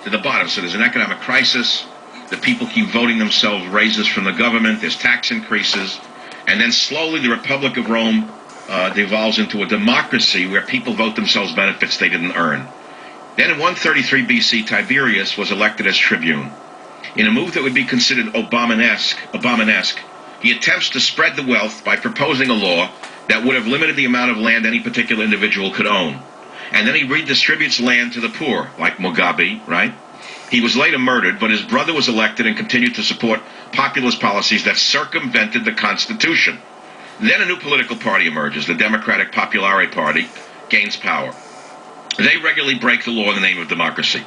to the bottom. So there's an economic crisis. The people keep voting themselves raises from the government. There's tax increases. And then slowly the Republic of Rome devolves into a democracy where people vote themselves benefits they didn't earn. Then in 133 BC, Tiberius was elected as tribune. In a move that would be considered Obama-esque, he attempts to spread the wealth by proposing a law that would have limited the amount of land any particular individual could own. And then he redistributes land to the poor, like Mugabe, right? He was later murdered, but his brother was elected and continued to support populist policies that circumvented the Constitution. Then a new political party emerges. The Democratic Popolare Party gains power. They regularly break the law in the name of democracy.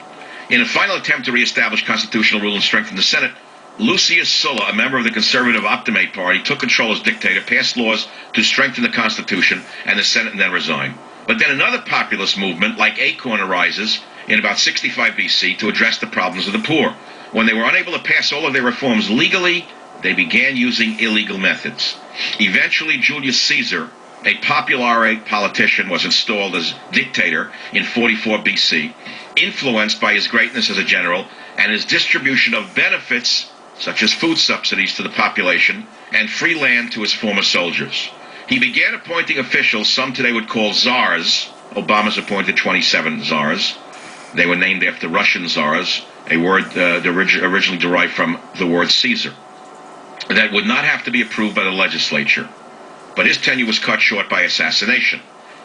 In a final attempt to reestablish constitutional rule and strengthen the Senate, Lucius Sulla, a member of the conservative Optimate Party, took control as dictator, passed laws to strengthen the Constitution and the Senate, and then resigned. But then another populist movement, like Acorn, arises in about 65 BC to address the problems of the poor. When they were unable to pass all of their reforms legally, they began using illegal methods. Eventually, Julius Caesar, a Populare politician, was installed as dictator in 44 BC, influenced by his greatness as a general and his distribution of benefits, such as food subsidies to the population and free land to his former soldiers. He began appointing officials some today would call czars. Obama's appointed 27 czars. They were named after Russian czars, a word originally derived from the word Caesar, that would not have to be approved by the legislature. But his tenure was cut short by assassination.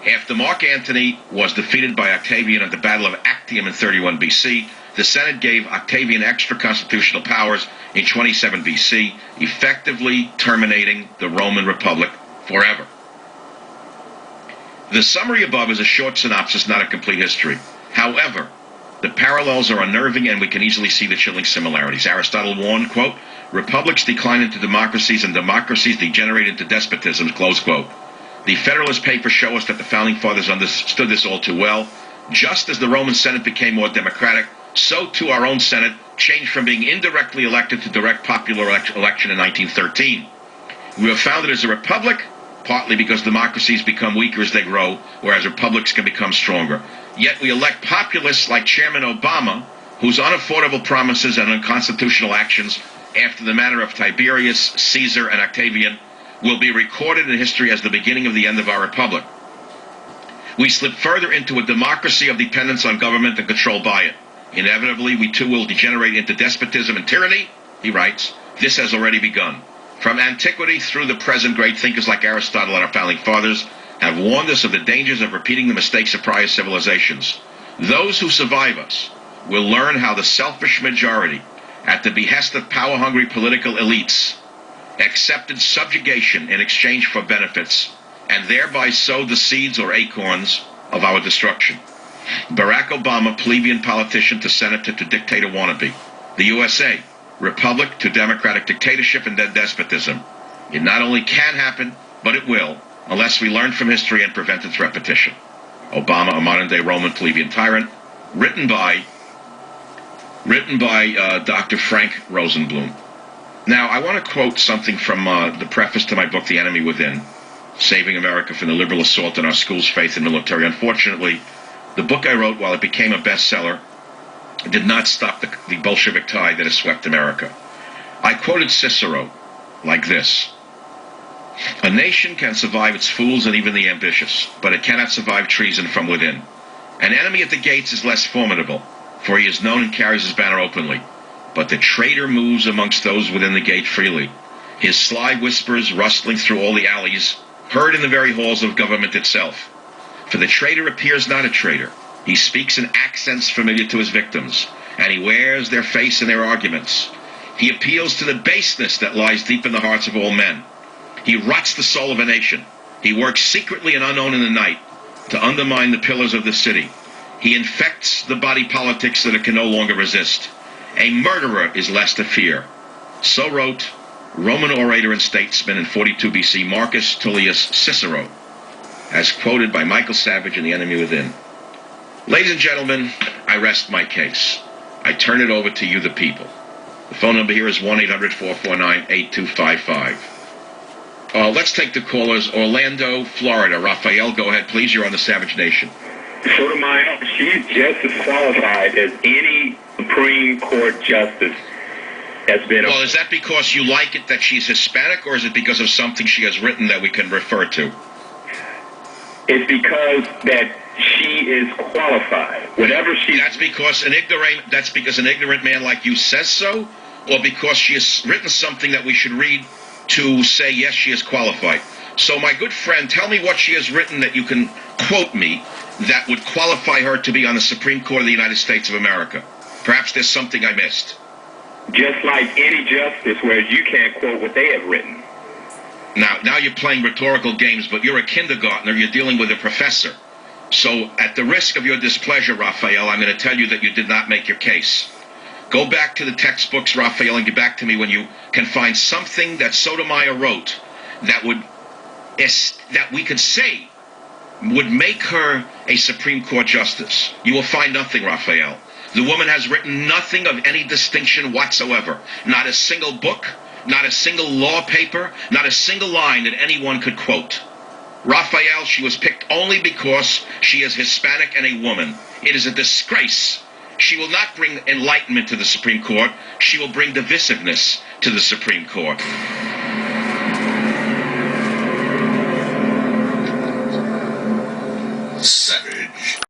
After Mark Antony was defeated by Octavian at the Battle of Actium in 31 BC, the Senate gave Octavian extra constitutional powers in 27 BC, effectively terminating the Roman Republic forever. The summary above is a short synopsis, not a complete history. However, the parallels are unnerving, and we can easily see the chilling similarities. Aristotle warned, quote, "Republics decline into democracies, and democracies degenerate into despotisms," close quote. The Federalist Papers show us that the Founding Fathers understood this all too well. Just as the Roman Senate became more democratic, so too our own Senate changed from being indirectly elected to direct popular election in 1913. We were founded as a republic, partly because democracies become weaker as they grow, whereas republics can become stronger. Yet we elect populists like Chairman Obama, whose unaffordable promises and unconstitutional actions, after the manner of Tiberius, Caesar, and Octavian, will be recorded in history as the beginning of the end of our republic. We slip further into a democracy of dependence on government and control by it. Inevitably, we too will degenerate into despotism and tyranny, he writes. This has already begun. From antiquity through the present, great thinkers like Aristotle and our Founding Fathers have warned us of the dangers of repeating the mistakes of prior civilizations. Those who survive us will learn how the selfish majority, at the behest of power-hungry political elites, accepted subjugation in exchange for benefits, and thereby sowed the seeds or acorns of our destruction. Barack Obama, plebeian politician to senator to dictator wannabe. The USA, republic to democratic dictatorship and then despotism. It not only can happen, but it will, unless we learn from history and prevent its repetition. Obama, a modern-day Roman plebeian tyrant, written by Dr. Frank Rosenblum. Now, I want to quote something from the preface to my book, The Enemy Within, Saving America from the Liberal Assault on Our Schools, Faith, and Military. Unfortunately, the book I wrote, while it became a bestseller, did not stop the Bolshevik tide that has swept America. I quoted Cicero like this: "A nation can survive its fools and even the ambitious, but it cannot survive treason from within. An enemy at the gates is less formidable, for he is known and carries his banner openly. But the traitor moves amongst those within the gate freely. His sly whispers rustling through all the alleys, heard in the very halls of government itself. For the traitor appears not a traitor. He speaks in accents familiar to his victims, and he wears their face in their arguments. He appeals to the baseness that lies deep in the hearts of all men. He rots the soul of a nation. He works secretly and unknown in the night to undermine the pillars of the city. He infects the body politics that it can no longer resist. A murderer is less to fear." So wrote Roman orator and statesman in 42 BC Marcus Tullius Cicero, as quoted by Michael Savage in The Enemy Within. Ladies and gentlemen, I rest my case. I turn it over to you, the people. The phone number here is 1-800-449-8255. Let's take the callers. Orlando, Florida. Raphael, go ahead, please. You're on the Savage Nation. Sotomayor, she's just as qualified as any Supreme Court justice that's been. Well, is that because you like it that she's Hispanic, or is it because of something she has written that we can refer to? It's because that she is qualified. Whatever she. That's because an ignorant man like you says so, or because she has written something that we should read to say yes, she is qualified. So, my good friend, tell me what she has written that you can quote me that would qualify her to be on the Supreme Court of the United States of America. Perhaps there's something I missed. Just like any justice, where you can't quote what they have written. Now you're playing rhetorical games, but you're a kindergartner. You're dealing with a professor. So, at the risk of your displeasure, Raphael, I'm going to tell you that you did not make your case. Go back to the textbooks, Raphael, and get back to me when you can find something that Sotomayor wrote that we could say would make her a Supreme Court justice. You will find nothing, Raphael. The woman has written nothing of any distinction whatsoever. Not a single book, not a single law paper, not a single line that anyone could quote. Raphael, she was picked only because she is Hispanic and a woman. It is a disgrace. She will not bring enlightenment to the Supreme Court. She will bring divisiveness to the Supreme Court. Second.